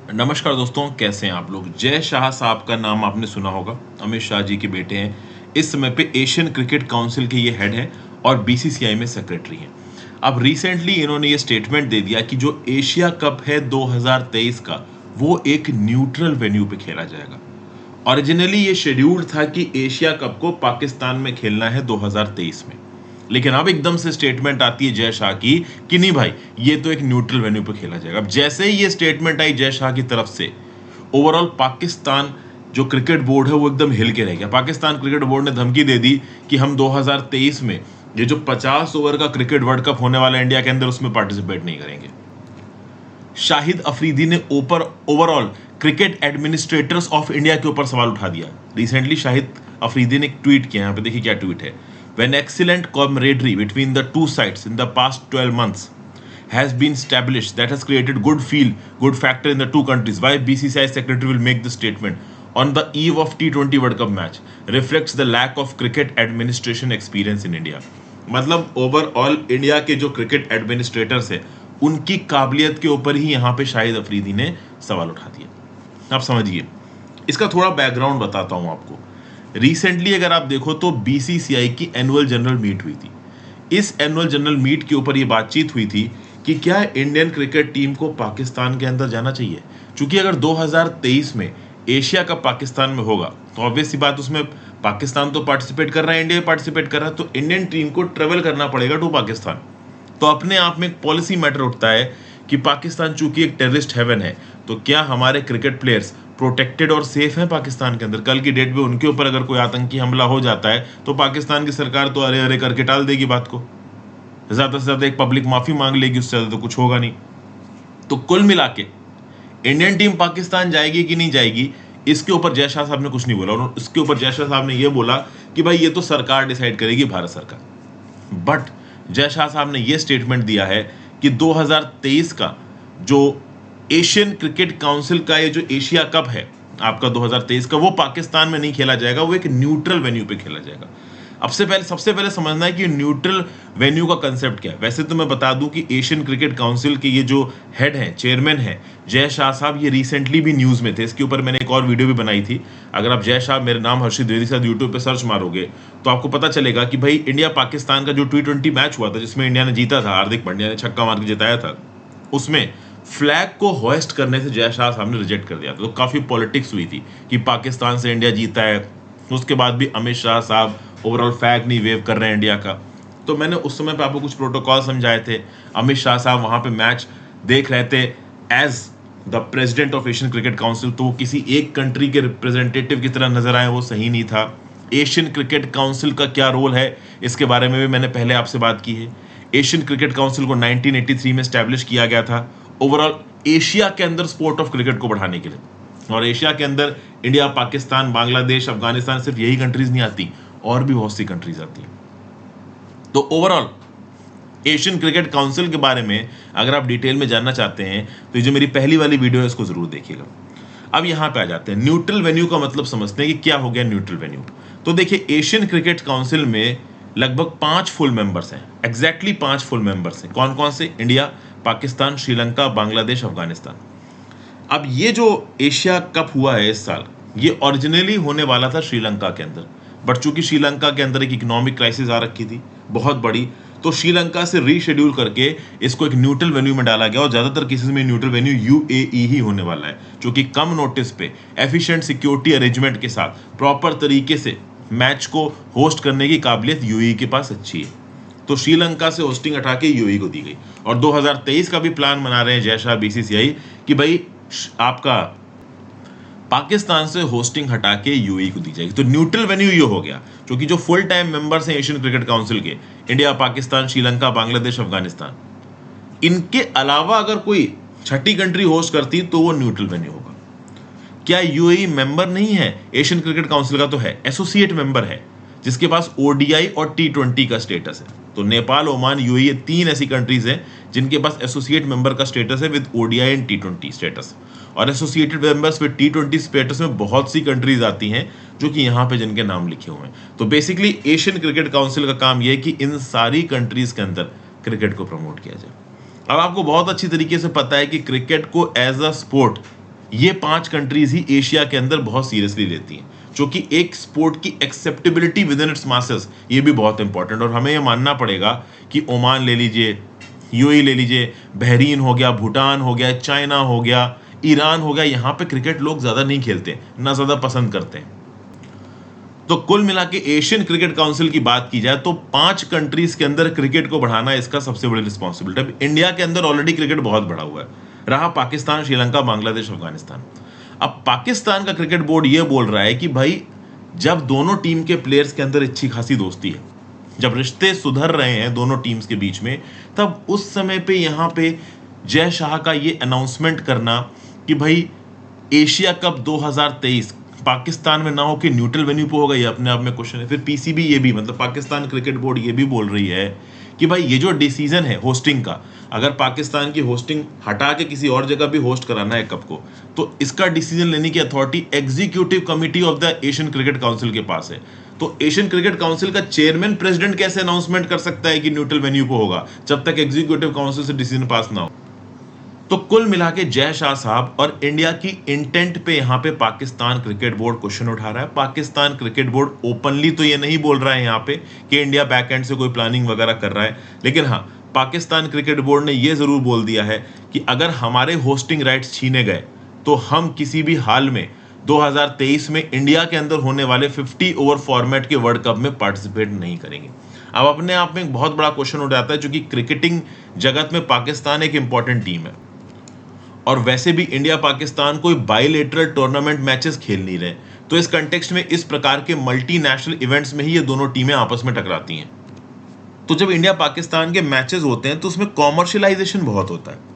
नमस्कार दोस्तों, कैसे हैं आप लोग। जय शाह साहब का नाम आपने सुना होगा। अमित शाह जी के बेटे हैं। इस समय पे एशियन क्रिकेट काउंसिल के ये हेड हैं और बीसीसीआई में सेक्रेटरी हैं। अब रिसेंटली इन्होंने ये स्टेटमेंट दे दिया कि जो एशिया कप है 2023 का, वो एक न्यूट्रल वेन्यू पे खेला जाएगा। ओरिजिनली ये शेड्यूल्ड था कि एशिया कप को पाकिस्तान में खेलना है 2023 में, लेकिन अब एकदम से स्टेटमेंट आती है जय शाह की कि नहीं भाई, ये तो एक न्यूट्रल वेन्यू पे खेला जाएगा। अब जैसे ही ये स्टेटमेंट आई जय शाह की तरफ से, ओवरऑल पाकिस्तान जो क्रिकेट बोर्ड है वो एकदम हिल के रह गया। पाकिस्तान क्रिकेट बोर्ड ने धमकी दे दी कि हम 2023 में ये जो 50 ओवर का क्रिकेट वर्ल्ड कप होने वाला है इंडिया के अंदर, उसमें पार्टिसिपेट नहीं करेंगे। शाहिद अफरीदी ने overall cricket administrators of India के ऊपर सवाल उठा दिया। रिसेंटली शाहिद अफरीदी ने एक ट्वीट किया, यहाँ पे देखिए क्या ट्वीट है। When excellent camaraderie between the two sides in the past 12 months has been established, that has created good factor in the two countries. Why BCCI secretary will make this statement on the eve of T20 World Cup match reflects the lack of cricket administration experience in India. मतलब overall India के जो cricket administrators है उनकी काबिलियत के ऊपर ही यहाँ पे शाहिद अफरीदी ने सवाल उठा दिया। आप समझिए, इसका थोड़ा बैकग्राउंड बताता हूँ आपको। रिसेंटली अगर आप देखो तो बीसीसीआई की एनुअल जनरल मीट हुई थी। इस एनुअल जनरल मीट के ऊपर ये बातचीत हुई थी कि क्या इंडियन क्रिकेट टीम को पाकिस्तान के अंदर जाना चाहिए, क्योंकि अगर 2023 में एशिया कप पाकिस्तान में होगा तो ऑब्वियस सी बात, उसमें पाकिस्तान तो पार्टिसिपेट कर रहा है, इंडिया पार्टिसिपेट कर रहा है, तो इंडियन टीम को ट्रेवल करना पड़ेगा टू पाकिस्तान। तो अपने आप में एक पॉलिसी मैटर उठता है कि पाकिस्तान चूंकि एक टेररिस्ट हेवन है, तो क्या हमारे क्रिकेट प्लेयर्स प्रोटेक्टेड और सेफ हैं पाकिस्तान के अंदर। कल की डेट में उनके ऊपर अगर कोई आतंकी हमला हो जाता है तो पाकिस्तान की सरकार तो अरे अरे करके टाल देगी बात को, ज्यादा से ज्यादा एक पब्लिक माफी मांग लेगी, उससे ज्यादा तो कुछ होगा नहीं। तो कुल मिला के इंडियन टीम पाकिस्तान जाएगी कि नहीं जाएगी, इसके ऊपर जय शाह साहब ने कुछ नहीं बोला। और इसके ऊपर जय शाह साहब ने यह बोला कि भाई ये तो सरकार डिसाइड करेगी, भारत सरकार। बट जय शाह साहब ने यह स्टेटमेंट दिया है कि 2023 का जो एशियन क्रिकेट काउंसिल का ये जो एशिया कप है आपका 2023 का, वो पाकिस्तान में नहीं खेला जाएगा, वो एक न्यूट्रल वेन्यू पे खेला जाएगा। सबसे पहले समझना है कि न्यूट्रल वेन्यू का कंसेप्ट क्या है। वैसे तो मैं बता दूं कि एशियन क्रिकेट काउंसिल के ये जो हेड हैं, चेयरमैन हैं जय शाह साहब, ये रिसेंटली भी न्यूज में थे। इसके ऊपर मैंने एक और वीडियो भी बनाई थी। अगर आप जय शाह, मेरे नाम हर्षित द्विवेदी के साथ यूट्यूब पे सर्च मारोगे तो आपको पता चलेगा कि भाई इंडिया पाकिस्तान का जो T20 मैच हुआ था जिसमें इंडिया ने जीता था, हार्दिक पांड्या ने छक्का मार के जिताया था, उसमें फ्लैग को होस्ट करने से जय शाह साहब ने रिजेक्ट कर दिया था। तो काफी पॉलिटिक्स हुई थी कि पाकिस्तान से इंडिया जीता है, उसके बाद भी अमित शाह साहब ओवरऑल फ्लैग नहीं वेव कर रहे हैं इंडिया का। तो मैंने उस समय पे आपको कुछ प्रोटोकॉल समझाए थे। अमित शाह साहब वहां पे मैच देख रहे थे as the president of Asian cricket council, तो वो किसी एक कंट्री के रिप्रेजेंटेटिव की तरह नजर आए, वो सही नहीं था। एशियन क्रिकेट काउंसिल का क्या रोल है इसके बारे में भी मैंने पहले आपसे बात की है। एशियन क्रिकेट काउंसिल को 1983 में स्टैब्लिश किया गया था ओवरऑल एशिया के अंदर स्पोर्ट ऑफ क्रिकेट को बढ़ाने के लिए। और एशिया के अंदर इंडिया, पाकिस्तान, बांग्लादेश, अफगानिस्तान, सिर्फ यही कंट्रीज नहीं आती, और भी बहुत सी कंट्रीज आती हैं। तो ओवरऑल एशियन क्रिकेट काउंसिल के बारे में अगर आप डिटेल में जानना चाहते हैं तो ये जो मेरी पहली वाली वीडियो है इसको जरूर देखिएगा। अब यहां पे आ जाते हैं, न्यूट्रल वेन्यू का मतलब समझते हैं कि क्या हो गया न्यूट्रल वेन्यू। तो देखिए, एशियन क्रिकेट काउंसिल में लगभग 5 फुल मेंबर्स हैं, एग्जैक्टली 5 फुल मेंबर्स हैं। कौन कौन से? इंडिया, पाकिस्तान, श्रीलंका, बांग्लादेश, अफगानिस्तान। अब ये जो एशिया कप हुआ है इस साल, ये ओरिजिनली होने वाला था श्रीलंका के अंदर, बट चूंकि श्रीलंका के अंदर एक इकोनॉमिक क्राइसिस आ रखी थी बहुत बड़ी, तो श्रीलंका से रीशेड्यूल करके इसको एक न्यूट्रल वेन्यू में डाला गया। और ज्यादातर केसेस में न्यूट्रल वेन्यू यूएई ही होने वाला है, जो कि कम नोटिस पे एफिशिएंट सिक्योरिटी अरेंजमेंट के साथ प्रॉपर तरीके से मैच को होस्ट करने की काबिलियत यूएई के पास अच्छी है। तो श्रीलंका से होस्टिंग हटा के यूएई को दी गई। और 2023 का भी प्लान बना रहे हैं जय शाह बीसीसीआई कि भाई आपका पाकिस्तान से होस्टिंग हटा के यूएई को दी जाएगी। तो न्यूट्रल वेन्यू ये हो गया, क्योंकि जो फुल टाइम मेंबर्स हैं एशियन क्रिकेट काउंसिल के, इंडिया, पाकिस्तान, श्रीलंका, बांग्लादेश, अफगानिस्तान, इनके अलावा अगर कोई छठी कंट्री होस्ट करती तो वो न्यूट्रल वेन्यू होगा। क्या यूएई मेंबर नहीं है एशियन क्रिकेट काउंसिल का? तो है, एसोसिएट मेंबर है, जिसके पास ओडीआई और T20 का स्टेटस है। तो नेपाल, ओमान, यूएई, 3 ऐसी कंट्रीज हैं जिनके पास एसोसिएट मेंबर का स्टेटस है with ODI and T20 status. और associated members with T20 status में बहुत सी कंट्रीज आती हैं जो कि यहाँ पे जिनके नाम लिखे हुए हैं। तो बेसिकली एशियन क्रिकेट काउंसिल का काम यह है कि इन सारी कंट्रीज के अंदर क्रिकेट को प्रमोट किया जाए। अब आपको बहुत अच्छी तरीके से पता है कि क्रिकेट को एज अ स्पोर्ट ये 5 कंट्रीज ही एशिया के अंदर बहुत सीरियसली लेती हैं, जो कि एक स्पोर्ट की acceptability with in its masses, ये भी बहुत इंपॉर्टेंट। और हमें ये मानना पड़ेगा कि ओमान ले लीजिए, यूएई ले लीजिए, बहरीन हो गया, भूटान हो गया, चाइना हो गया, ईरान हो गया, यहाँ पे क्रिकेट लोग ज़्यादा नहीं खेलते, ना ज़्यादा पसंद करते हैं। तो कुल मिला के एशियन क्रिकेट काउंसिल की बात की जाए तो 5 कंट्रीज के अंदर क्रिकेट को बढ़ाना इसका सबसे बड़ी रिस्पॉन्सिबिलिटी। अब इंडिया के अंदर ऑलरेडी क्रिकेट बहुत बढ़ा हुआ है, रहा पाकिस्तान, श्रीलंका, बांग्लादेश, अफगानिस्तान। अब पाकिस्तान का क्रिकेट बोर्ड ये बोल रहा है कि भाई जब दोनों टीम के प्लेयर्स के अंदर अच्छी खासी दोस्ती है, जब रिश्ते सुधर रहे हैं दोनों टीम्स के बीच में, तब उस समय पे यहाँ पे जय शाह का ये अनाउंसमेंट करना कि भाई एशिया कप 2023 पाकिस्तान में ना हो कि न्यूट्रल वेन्यू पे होगा, ये अपने आप में क्वेश्चन है। फिर पीसीबी ये भी, मतलब पाकिस्तान क्रिकेट बोर्ड ये भी बोल रही है कि भाई ये जो डिसीजन है होस्टिंग का, अगर पाकिस्तान की होस्टिंग हटा के किसी और जगह भी होस्ट कराना है कप को, तो इसका डिसीजन लेने की authority executive committee of the Asian cricket council के पास है। तो एशियन क्रिकेट काउंसिल का चेयरमैन प्रेसिडेंट कैसे अनाउंसमेंट कर सकता है कि न्यूट्रल वेन्यू पे होगा, जब तक एग्जीक्यूटिव काउंसिल से डिसीजन पास ना हो। तो कुल मिला के जय शाह साहब और इंडिया की इंटेंट पे यहाँ पे पाकिस्तान क्रिकेट बोर्ड क्वेश्चन उठा रहा है। पाकिस्तान क्रिकेट बोर्ड ओपनली तो ये नहीं बोल रहा है यहाँ पे कि इंडिया बैक एंड से कोई प्लानिंग वगैरह कर रहा है, लेकिन हाँ, पाकिस्तान क्रिकेट बोर्ड ने ये जरूर बोल दिया है कि अगर हमारे होस्टिंग राइट्स छीने गए तो हम किसी भी हाल में 2023 में इंडिया के अंदर होने वाले 50 ओवर फॉर्मेट के वर्ल्ड कप में पार्टिसिपेट नहीं करेंगे। अब अपने आप में एक बहुत बड़ा क्वेश्चन उठ जाता है, क्योंकि क्रिकेटिंग जगत में पाकिस्तान एक इंपॉर्टेंट टीम है और वैसे भी इंडिया पाकिस्तान कोई बायलैटरल टूर्नामेंट मैचेस खेल नहीं रहे, तो इस कंटेक्स्ट में इस प्रकार के मल्टीनेशनल इवेंट्स में ही ये दोनों टीमें आपस में टकराती हैं। तो जब इंडिया पाकिस्तान के मैचेस होते हैं तो उसमें कॉमर्शियलाइजेशन बहुत होता है,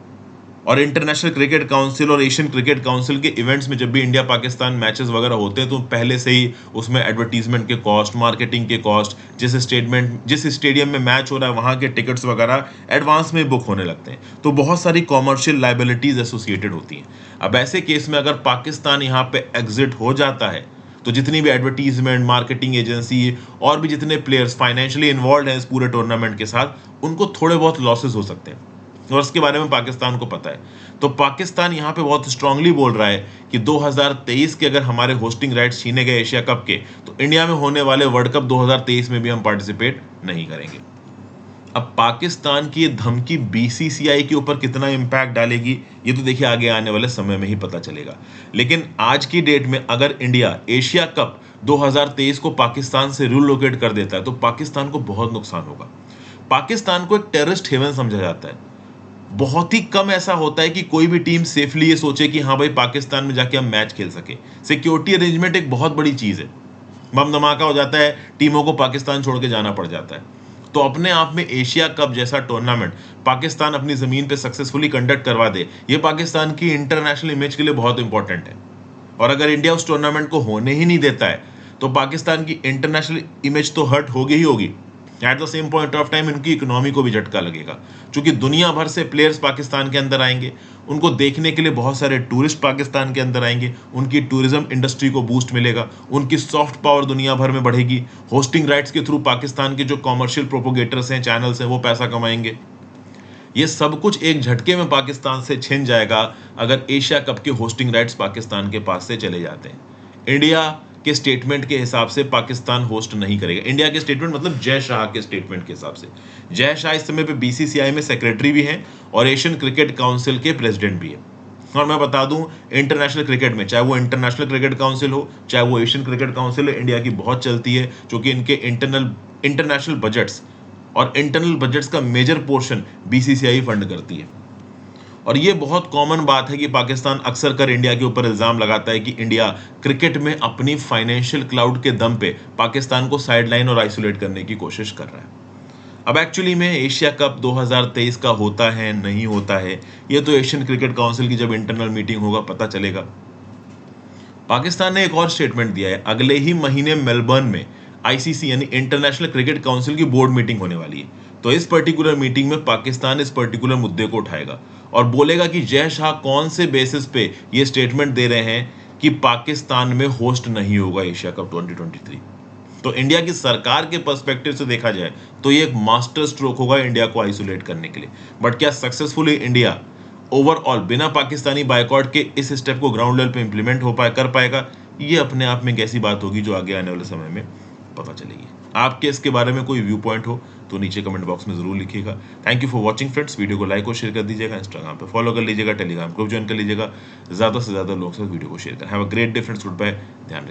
और इंटरनेशनल क्रिकेट काउंसिल और एशियन क्रिकेट काउंसिल के इवेंट्स में जब भी इंडिया पाकिस्तान मैचेस वगैरह होते हैं तो पहले से ही उसमें एडवर्टीजमेंट के कॉस्ट, मार्केटिंग के कॉस्ट, जिस स्टेडियम में मैच हो रहा है वहाँ के टिकट्स वगैरह एडवांस में बुक होने लगते हैं, तो बहुत सारी कॉमर्शियल लाइबिलिटीज एसोसिएटेड होती हैं। अब ऐसे केस में अगर पाकिस्तान यहाँ पे एग्जिट हो जाता है तो जितनी भी एडवर्टीजमेंट, मार्केटिंग एजेंसी और भी जितने प्लेयर्स फाइनेंशियली इन्वॉल्व हैं इस पूरे टूर्नामेंट के साथ, उनको थोड़े बहुत लॉसेस हो सकते हैं, और इसके बारे में पाकिस्तान को पता है। तो पाकिस्तान यहाँ पे बहुत स्ट्रांगली बोल रहा है कि 2023 के अगर हमारे होस्टिंग राइट्स छीने गए एशिया कप के, तो इंडिया में होने वाले वर्ल्ड कप 2023 में भी हम पार्टिसिपेट नहीं करेंगे। अब पाकिस्तान की ये धमकी बीसीसीआई के ऊपर कितना इंपैक्ट डालेगी, ये तो देखिए आगे आने वाले समय में ही पता चलेगा। लेकिन आज की डेट में अगर इंडिया एशिया कप 2023 को पाकिस्तान से रिलोकेट कर देता है तो पाकिस्तान को बहुत नुकसान होगा। पाकिस्तान को एक टेररिस्ट हेवन समझा जाता है। बहुत ही कम ऐसा होता है कि कोई भी टीम सेफली ये सोचे कि हाँ भाई पाकिस्तान में जाके हम मैच खेल सके। सिक्योरिटी अरेंजमेंट एक बहुत बड़ी चीज़ है, बम धमाका हो जाता है, टीमों को पाकिस्तान छोड़ के जाना पड़ जाता है। तो अपने आप में एशिया कप जैसा टूर्नामेंट पाकिस्तान अपनी ज़मीन पे सक्सेसफुली कंडक्ट करवा दे, ये पाकिस्तान की इंटरनेशनल इमेज के लिए बहुत इंपॉर्टेंट है। और अगर इंडिया उस टूर्नामेंट को होने ही नहीं देता है तो पाकिस्तान की इंटरनेशनल इमेज तो हर्ट होगी ही होगी। At the same point of time इनकी इकोनॉमी को भी झटका लगेगा, क्योंकि दुनिया भर से प्लेयर्स पाकिस्तान के अंदर आएंगे, उनको देखने के लिए बहुत सारे टूरिस्ट पाकिस्तान के अंदर आएंगे, उनकी टूरिज्म इंडस्ट्री को बूस्ट मिलेगा, उनकी सॉफ्ट पावर दुनिया भर में बढ़ेगी। होस्टिंग राइट्स के थ्रू पाकिस्तान के जो कॉमर्शियल प्रोपोगेटर्स हैं, चैनल्स हैं, वो पैसा कमाएंगे। ये सब कुछ एक झटके में पाकिस्तान से छिन जाएगा अगर एशिया कप के होस्टिंग राइट्स पाकिस्तान के पास से चले जाते हैं। इंडिया के स्टेटमेंट के हिसाब से पाकिस्तान होस्ट नहीं करेगा। इंडिया के स्टेटमेंट मतलब जय शाह के स्टेटमेंट के हिसाब से। जय शाह इस समय पे बीसीसीआई में सेक्रेटरी भी हैं और एशियन क्रिकेट काउंसिल के प्रेसिडेंट भी हैं। और मैं बता दूं, इंटरनेशनल क्रिकेट में, चाहे वो इंटरनेशनल क्रिकेट काउंसिल हो, चाहे वो एशियन क्रिकेट काउंसिल है, इंडिया की बहुत चलती है, क्योंकि इनके इंटरनेशनल बजट्स और इंटरनल बजट्स का मेजर पोर्शन बीसीसीआई फंड करती है। और ये बहुत कॉमन बात है कि पाकिस्तान अक्सर कर इंडिया के ऊपर इल्ज़ाम लगाता है कि इंडिया क्रिकेट में अपनी फाइनेंशियल क्लाउड के दम पे पाकिस्तान को साइडलाइन और आइसोलेट करने की कोशिश कर रहा है। अब एक्चुअली में एशिया कप 2023 का होता है नहीं होता है, ये तो एशियन क्रिकेट काउंसिल की जब इंटरनल मीटिंग होगा पता चलेगा। पाकिस्तान ने एक और स्टेटमेंट दिया है, अगले ही महीने मेलबर्न में आईसीसी यानी इंटरनेशनल क्रिकेट काउंसिल की बोर्ड मीटिंग होने वाली है। तो इस पर्टिकुलर मीटिंग में पाकिस्तान इस पर्टिकुलर मुद्दे को उठाएगा और बोलेगा कि जय शाह कौन से बेसिस पे ये स्टेटमेंट दे रहे हैं कि पाकिस्तान में होस्ट नहीं होगा एशिया कप 2023। तो इंडिया की सरकार के पर्सपेक्टिव से देखा जाए तो ये एक मास्टर स्ट्रोक होगा इंडिया को आइसोलेट करने के लिए। बट क्या सक्सेसफुली इंडिया ओवरऑल बिना पाकिस्तानी बायकॉट के इस स्टेप को ग्राउंड लेवल पे इंप्लीमेंट कर पाएगा, ये अपने आप में एक ऐसी बात होगी जो आगे आने वाले समय में पता चलेगी। आपके इसके बारे में कोई व्यू पॉइंट हो तो नीचे कमेंट बॉक्स में जरूर लिखिएगा। Thank you for watching friends. Video को लाइक और शेयर कर दीजिएगा, इंस्टाग्राम पे फॉलो कर लीजिएगा, टेलीग्राम ग्रुप ज्वाइन कर लीजिएगा, ज्यादा से ज्यादा लोग से वीडियो को शेयर करें। Have a great day friends, goodbye, ध्यान